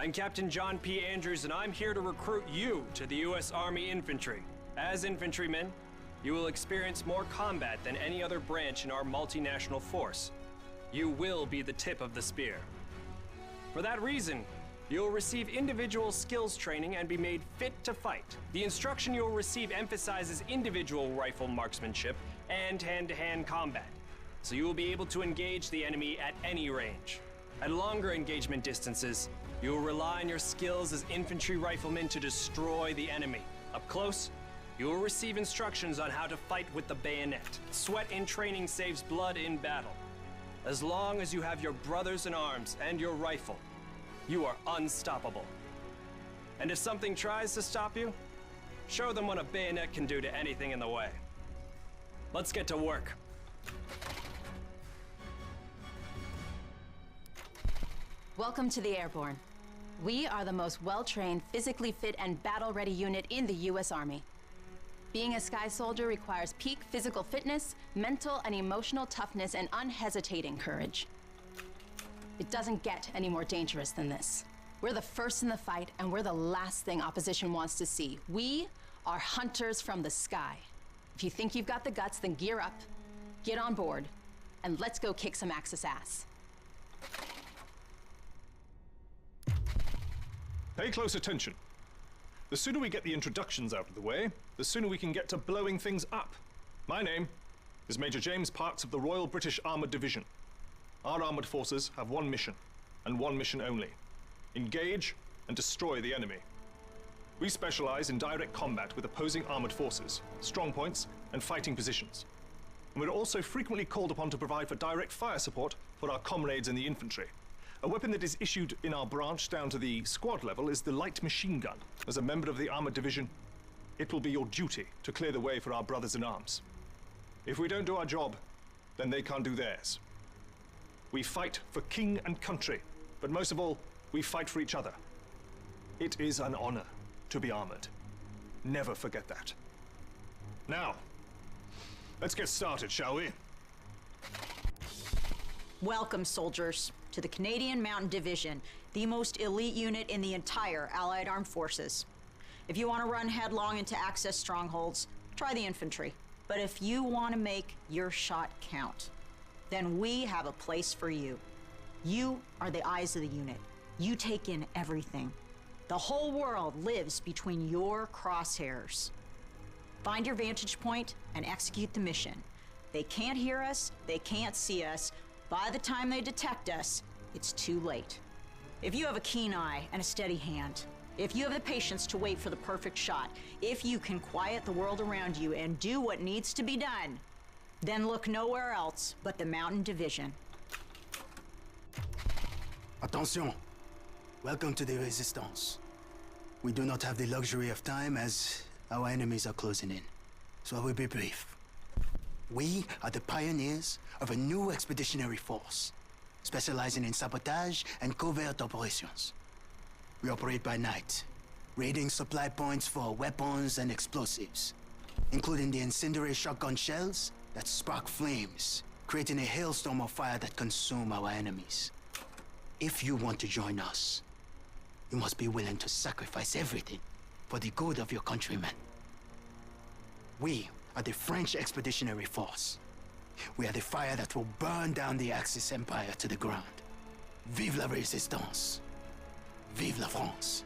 I'm Captain John P. Andrews, and I'm here to recruit you to the U.S. Army Infantry. As infantrymen, you will experience more combat than any other branch in our multinational force. You will be the tip of the spear. For that reason, you'll receive individual skills training and be made fit to fight. The instruction you'll receive emphasizes individual rifle marksmanship and hand-to-hand combat, so you will be able to engage the enemy at any range. At longer engagement distances, you will rely on your skills as infantry riflemen to destroy the enemy. Up close, you will receive instructions on how to fight with the bayonet. Sweat in training saves blood in battle. As long as you have your brothers in arms and your rifle, you are unstoppable. And if something tries to stop you, show them what a bayonet can do to anything in the way. Let's get to work. Welcome to the Airborne. We are the most well-trained, physically fit, and battle-ready unit in the U.S. Army. Being a Sky Soldier requires peak physical fitness, mental and emotional toughness, and unhesitating courage. It doesn't get any more dangerous than this. We're the first in the fight, and we're the last thing opposition wants to see. We are hunters from the sky. If you think you've got the guts, then gear up, get on board, and let's go kick some Axis ass. Pay close attention. The sooner we get the introductions out of the way, the sooner we can get to blowing things up. My name is Major James Parks of the Royal British Armoured Division. Our armoured forces have one mission, and one mission only: engage and destroy the enemy. We specialize in direct combat with opposing armoured forces, strong points, and fighting positions. And we're also frequently called upon to provide for direct fire support for our comrades in the infantry. A weapon that is issued in our branch down to the squad level is the light machine gun. As a member of the armoured division, it will be your duty to clear the way for our brothers in arms. If we don't do our job, then they can't do theirs. We fight for king and country, but most of all, we fight for each other. It is an honor to be armored. Never forget that. Now, let's get started, shall we? Welcome, soldiers, to the Canadian Mountain Division, the most elite unit in the entire Allied Armed Forces. If you want to run headlong into Axis strongholds, try the infantry. But if you want to make your shot count, then we have a place for you. You are the eyes of the unit. You take in everything. The whole world lives between your crosshairs. Find your vantage point and execute the mission. They can't hear us, they can't see us. By the time they detect us, it's too late. If you have a keen eye and a steady hand, if you have the patience to wait for the perfect shot, if you can quiet the world around you and do what needs to be done, then look nowhere else but the Mountain Division. Attention! Welcome to the Resistance. We do not have the luxury of time as our enemies are closing in, so I will be brief. We are the pioneers of a new expeditionary force, specializing in sabotage and covert operations. We operate by night, raiding supply points for weapons and explosives, including the incendiary shotgun shells that spark flames, creating a hailstorm of fire that consume our enemies. If you want to join us, you must be willing to sacrifice everything for the good of your countrymen. We are the French Expeditionary Force. We are the fire that will burn down the Axis Empire to the ground. Vive la Résistance! Vive la France!